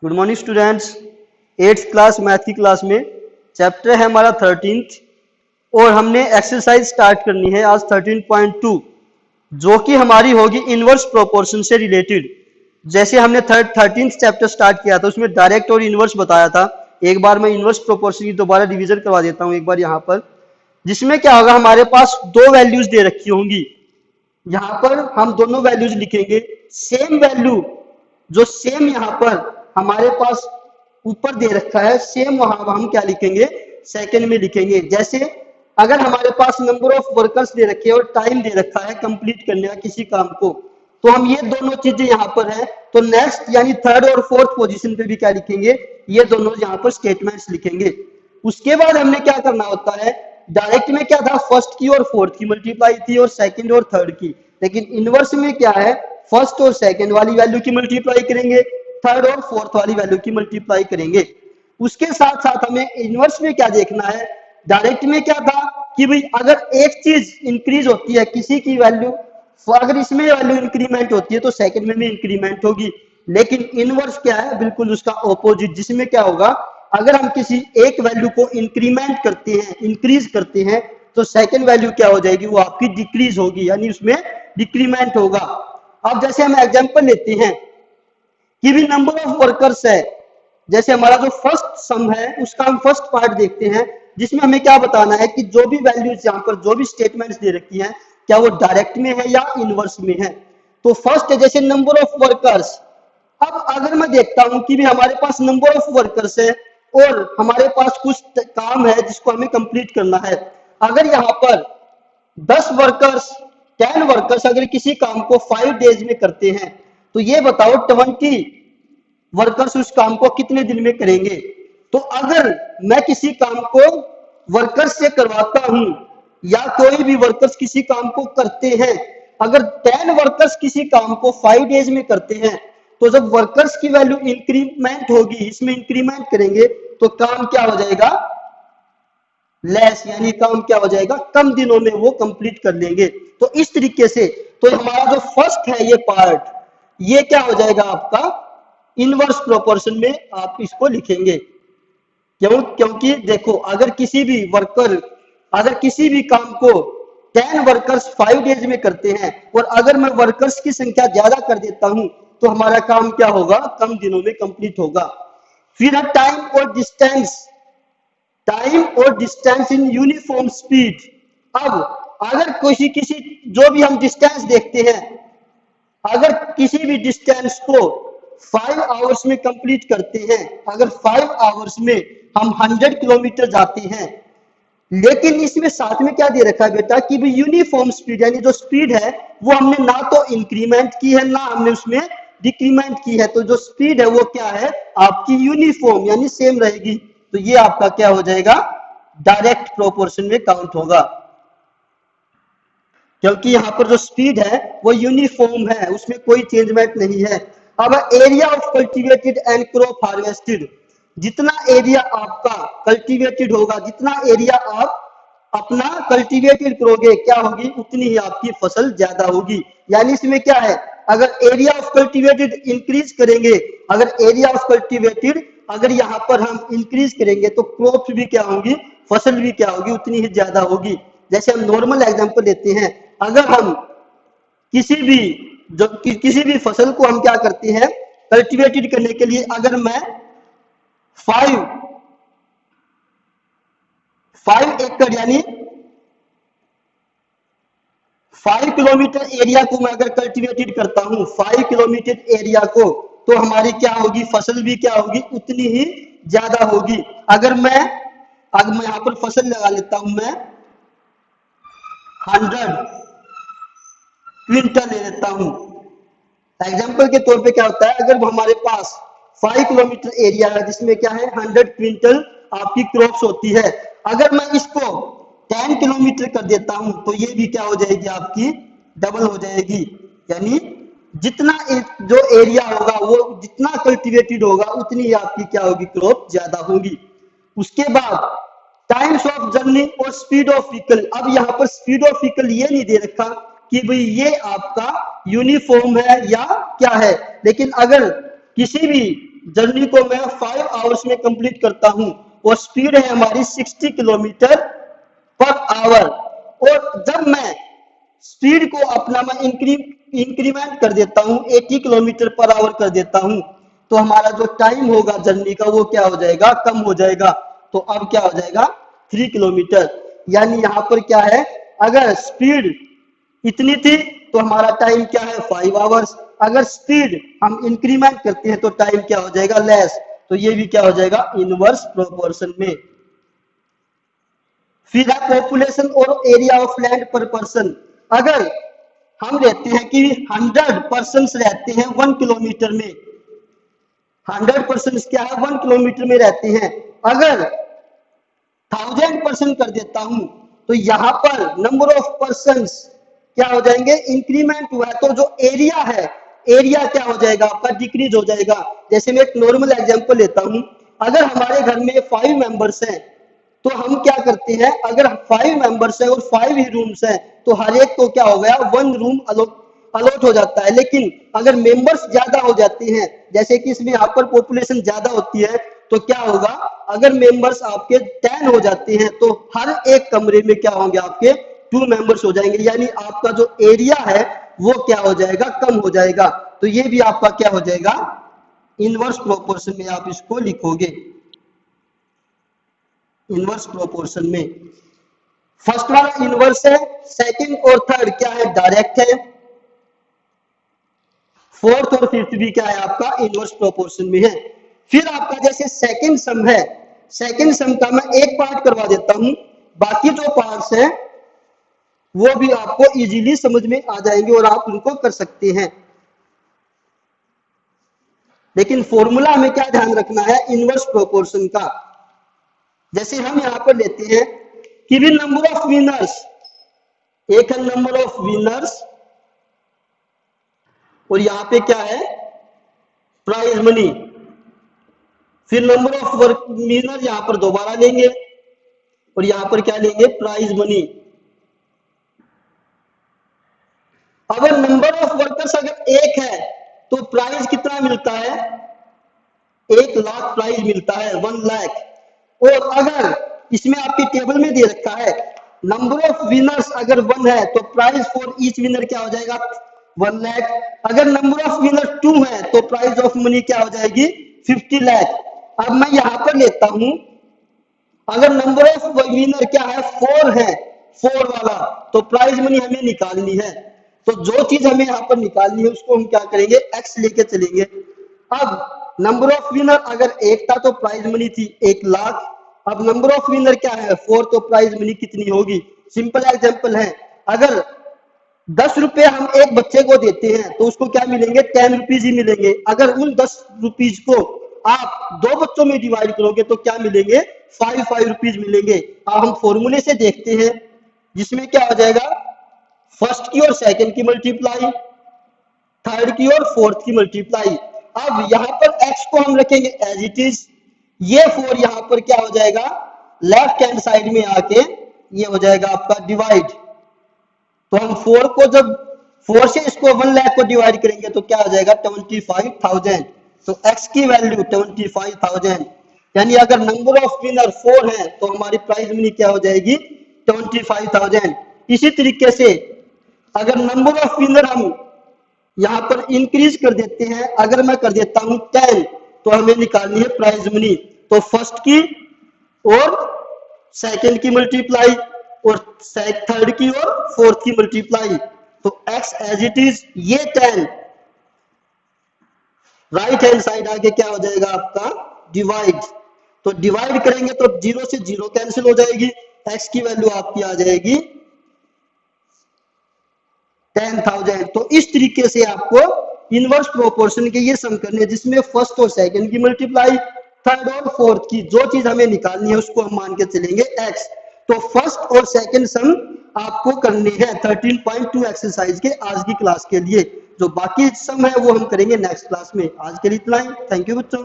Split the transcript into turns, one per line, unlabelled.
Good morning students. 8th class math की class में chapter है हमारा 13th और हमने एक्सरसाइज स्टार्ट करनी है आज 13.2 जो कि हमारी होगी इनवर्स प्रोपोर्शन से रिलेटेड। जैसे हमने 13th चैप्टर स्टार्ट किया था उसमें डायरेक्ट और इनवर्स बताया था। एक बार मैं इनवर्स प्रोपोर्शन की दोबारा रिवीजन करवा देता हूँ एक बार यहाँ पर, जिसमें क्या होगा, हमारे पास दो वैल्यूज दे रखी होंगी। यहाँ पर हम दोनों वैल्यूज लिखेंगे, सेम वैल्यू जो सेम यहाँ पर हमारे पास ऊपर दे रखा है सेम वहां हम क्या लिखेंगे, सेकंड में लिखेंगे। जैसे अगर हमारे पास नंबर ऑफ वर्कर्स दे रखे हैं और टाइम दे रखा है कंप्लीट करने का किसी काम को, तो हम ये दोनों चीजें यहाँ पर है तो नेक्स्ट यानी थर्ड और फोर्थ पोजीशन पे भी क्या लिखेंगे, ये दोनों यहाँ पर स्टेटमेंट्स लिखेंगे। उसके बाद हमने क्या करना होता है, डायरेक्ट में क्या था, फर्स्ट की और फोर्थ की मल्टीप्लाई थी और सेकंड और थर्ड की, लेकिन इनवर्स में क्या है, फर्स्ट और सेकंड वाली वैल्यू की मल्टीप्लाई करेंगे, थर्ड और फोर्थ वाली वैल्यू की मल्टीप्लाई करेंगे। उसके साथ साथ हमें इनवर्स में क्या देखना है, डायरेक्ट में क्या था कि भाई अगर एक चीज इंक्रीज होती है किसी की वैल्यू, अगर इसमें वैल्यू इंक्रीमेंट होती है तो सेकंड में भी इंक्रीमेंट होगी, लेकिन इनवर्स क्या है, बिल्कुल उसका ऑपोजिट, जिसमें क्या होगा, अगर हम किसी एक वैल्यू को इंक्रीमेंट करते हैं, इंक्रीज करते हैं, तो सेकंड वैल्यू क्या हो जाएगी, वो आपकी डिक्रीज होगी, यानी उसमें डिक्रीमेंट होगा। अब जैसे हम एग्जांपल लेते हैं कि भी नंबर ऑफ वर्कर्स है, जैसे हमारा जो फर्स्ट सम है उसका हम फर्स्ट पार्ट देखते हैं, जिसमें हमें क्या बताना है कि जो भी वैल्यूज यहाँ पर जो भी स्टेटमेंट्स दे रखी हैं क्या वो डायरेक्ट में है या इनवर्स में है। तो फर्स्ट है जैसे नंबर ऑफ वर्कर्स। अब अगर मैं देखता हूं कि भी हमारे पास नंबर ऑफ वर्कर्स है और हमारे पास कुछ काम है जिसको हमें कंप्लीट करना है, अगर यहाँ पर 10 वर्कर्स 10 वर्कर्स अगर किसी काम को 5 डेज में करते हैं, तो ये बताओ 20 वर्कर्स उस काम को कितने दिन में करेंगे। तो अगर मैं किसी काम को वर्कर्स से करवाता हूं या कोई भी वर्कर्स किसी काम को करते हैं, अगर 10 वर्कर्स किसी काम को 5 डेज में करते हैं, तो जब वर्कर्स की वैल्यू इंक्रीमेंट होगी, इसमें इंक्रीमेंट करेंगे तो काम क्या हो जाएगा, लेस, यानी काम क्या हो जाएगा, कम दिनों में वो कंप्लीट कर लेंगे। तो इस तरीके से तो हमारा जो फर्स्ट है ये पार्ट, ये क्या हो जाएगा आपका इनवर्स प्रोपोर्शन में आप इसको लिखेंगे। क्योंकि देखो अगर किसी भी वर्कर अगर किसी भी काम को 10 वर्कर्स 5 डेज में करते हैं और अगर मैं वर्कर्स की संख्या ज्यादा कर देता हूं तो हमारा काम क्या होगा, कम दिनों में कंप्लीट होगा। फिर है टाइम और डिस्टेंस इन यूनिफॉर्म स्पीड। अब अगर किसी जो भी हम डिस्टेंस देखते हैं, अगर किसी भी डिस्टेंस को 5 आवर्स में कंप्लीट करते हैं, अगर 5 आवर्स में हम 100 किलोमीटर जाते हैं, लेकिन इसमें साथ में क्या दे रखा है बेटा कि भी यूनिफॉर्म स्पीड, यानी जो स्पीड है वो हमने ना तो इंक्रीमेंट की है ना हमने उसमें डिक्रीमेंट की है, तो जो स्पीड है वो क्या है आपकी यूनिफॉर्म यानी सेम रहेगी। तो ये आपका क्या हो जाएगा, डायरेक्ट प्रोपोर्शन में काउंट होगा, क्योंकि यहाँ पर जो स्पीड है वो यूनिफॉर्म है, उसमें कोई चेंजमेंट नहीं है। अब area of cultivated and crop harvested, जितना एरिया आपका कल्टीवेटेड होगा, जितना एरिया आप अपना कल्टीवेटेड करोगे क्या होगी, उतनी ही आपकी फसल ज्यादा होगी। यानी इसमें क्या है, अगर एरिया ऑफ कल्टीवेटेड इंक्रीज करेंगे, अगर एरिया ऑफ कल्टीवेटेड अगर यहाँ पर हम इंक्रीज करेंगे तो क्रॉप भी क्या होगी, फसल भी क्या होगी, उतनी ही ज्यादा होगी। जैसे हम नॉर्मल एग्जांपल लेते हैं, अगर हम किसी भी फसल को हम क्या करते हैं कल्टीवेटेड करने के लिए, अगर मैं 5 एकड़ यानी 5 किलोमीटर एरिया को मैं अगर कल्टीवेटेड करता हूं, 5 किलोमीटर एरिया को, तो हमारी क्या होगी, फसल भी क्या होगी, उतनी ही ज्यादा होगी। अगर मैं यहाँ पर फसल लगा लेता हूं, मैं 100 क्विंटल ले लेता हूं। एग्जाम्पल के तौर पे क्या होता है, अगर हमारे पास 5 किलोमीटर एरिया है जिसमें क्या है 100 क्विंटल आपकी क्रॉप्स होती है, अगर मैं इसको 10 किलोमीटर कर देता हूं तो ये भी क्या हो जाएगी, आपकी डबल हो जाएगी। यानी जितना जो एरिया होगा वो जितना कल्टीवेटेड होगा उतनी आपकी क्या होगी, क्रॉप ज्यादा होगी। उसके बाद टाइम्स ऑफ जर्नी और स्पीड ऑफ व्हीकल। अब यहाँ पर स्पीड ऑफ व्हीकल ये नहीं दे रखा कि भाई ये आपका यूनिफॉर्म है या क्या है, लेकिन अगर किसी भी जर्नी को मैं 5 आवर्स में कंप्लीट करता हूं और स्पीड है हमारी 60 किलोमीटर पर आवर। और जब मैं स्पीड को अपना मैं इंक्रीमेंट कर देता हूं, 80 किलोमीटर पर आवर कर देता हूं, तो हमारा जो टाइम होगा जर्नी का वो क्या हो जाएगा, कम हो जाएगा। तो अब क्या हो जाएगा 3 किलोमीटर। यानी यहां पर क्या है, अगर स्पीड इतनी थी तो हमारा टाइम क्या है 5 आवर्स। अगर स्पीड हम इंक्रीमेंट करते हैं तो टाइम क्या हो जाएगा लेस। तो ये भी क्या हो जाएगा इनवर्स प्रोपोर्शन में। फिर है पॉपुलेशन और एरिया ऑफ लैंड पर पर्सन। अगर हम रहते हैं कि 100 पर्सन रहते हैं 1 किलोमीटर में, 100% क्या है 1 किलोमीटर में रहते हैं, अगर 1000% कर देता हूं तो यहां पर नंबर ऑफ पर्सन क्या हो जाएंगे, इंक्रीमेंट हुआ है, तो जो एरिया है एरिया क्या हो जाएगा आपका डिक्रीज हो जाएगा। जैसे मैं एक नॉर्मल एग्जांपल लेता हूं, अगर हमारे घर में 5 मेंबर्स हैं तो हम क्या करते हैं, अगर 5 मेंबर्स हैं और 5 ही रूम्स हैं तो हर एक को क्या हो गया 1 रूम अलॉट हो जाता है। लेकिन अगर मेंबर्स ज्यादा हो जाते हैं, जैसे कि इसमें यहाँ पर पॉपुलेशन ज्यादा होती है, तो क्या होगा, अगर मेंबर्स आपके 10 हो जाते हैं तो हर एक कमरे में क्या होंगे आपके 2 मेंबर्स हो जाएंगे। यानी आपका जो एरिया है वो क्या हो जाएगा, कम हो जाएगा। तो ये भी आपका क्या हो जाएगा इनवर्स प्रोपोर्शन में आप इसको लिखोगे, इनवर्स प्रोपोर्शन में। फर्स्ट वाला इनवर्स है, सेकंड और थर्ड क्या है डायरेक्ट है, फोर्थ और फिफ्थ भी क्या है आपका इनवर्स प्रोपोर्शन में है। फिर आपका जैसे सेकंड सम है, सेकंड सम का मैं एक पार्ट करवा देता हूं, बाकी जो पार्ट्स हैं वो भी आपको इजीली समझ में आ जाएंगे और आप उनको कर सकते हैं। लेकिन फॉर्मूला हमें क्या ध्यान रखना है इनवर्स प्रोपोर्शन का। जैसे हम यहां पर लेते हैं कि भी नंबर ऑफ विनर्स, एक है नंबर ऑफ विनर्स और यहां पे क्या है प्राइज मनी। फिर नंबर ऑफ वर्क विनर यहां पर दोबारा लेंगे और यहां पर क्या लेंगे प्राइज मनी। अगर नंबर ऑफ वर्कर्स अगर एक है तो प्राइज कितना मिलता है, 1 लाख प्राइज मिलता है, 1 लाख। और अगर इसमें आपके टेबल में दे रखा है नंबर ऑफ विनर्स अगर 1 है तो प्राइज फॉर ईच विनर क्या हो जाएगा 1 लाख। अगर नंबर ऑफ विनर 2 है तो प्राइज ऑफ मनी क्या हो जाएगी 50 लाख। अब मैं यहां पर लेता हूं, अगर नंबर ऑफ विनर क्या है 4 है, 4 वाला, तो प्राइज मनी हमें निकालनी है। तो जो चीज हमें यहाँ पर निकालनी है उसको हम क्या करेंगे एक्स लेके चलेंगे। अब नंबर ऑफ विनर अगर 1 था तो प्राइज मनी थी 1 लाख। अब नंबर ऑफ विनर क्या है 4, तो प्राइज मनी कितनी होगी। सिंपल एग्जांपल है, अगर 10 रुपए हम एक बच्चे को देते हैं तो उसको क्या मिलेंगे 10 रुपीज ही मिलेंगे। अगर उन 10 रुपीज को आप 2 बच्चों में डिवाइड करोगे तो क्या मिलेंगे 5 रुपीज मिलेंगे। अब हम फॉर्मूले से देखते हैं जिसमें क्या हो जाएगा फर्स्ट की और सेकंड की मल्टीप्लाई, थर्ड की और फोर्थ की मल्टीप्लाई। अब यहां पर x को हम रखेंगे एज इट इज, ये 4 यहां पर क्या हो जाएगा लेफ्ट हैंड साइड में आके ये हो जाएगा आपका डिवाइड। तो हम 4 को जब 4 से इसको 1 लाख को डिवाइड करेंगे तो क्या हो जाएगा 25,000। तो x की वैल्यू 25,000। यानी अगर नंबर ऑफ विनर 4 है तो हमारी प्राइज मनी क्या हो जाएगी 25,000। इसी तरीके से अगर नंबर ऑफ विनर हम यहां पर इंक्रीज कर देते हैं, अगर मैं कर देता हूं 10 तो हमें निकालनी है प्राइज मनी। तो फर्स्ट की और सेकंड की मल्टीप्लाई और थर्ड की और फोर्थ की मल्टीप्लाई। तो x एज इट इज, ये 10 राइट हैंड साइड आगे क्या हो जाएगा आपका डिवाइड। तो डिवाइड करेंगे तो 0 से 0 कैंसिल हो जाएगी, x की वैल्यू आपकी आ जाएगी 10,000। तो इस तरीके से आपको इनवर्स प्रोपोर्शन के ये सम करने जिसमें फर्स्ट और सेकंड की मल्टीप्लाई, थर्ड और फोर्थ की जो चीज हमें निकालनी है उसको हम मान के चलेंगे x। तो फर्स्ट और सेकंड सम आपको करने हैं 13.2 एक्सरसाइज के आज की क्लास के लिए। जो बाकी सम है वो हम करेंगे नेक्स्ट क्लास में। आज के लिए इतना ही, थैंक यू बच्चों।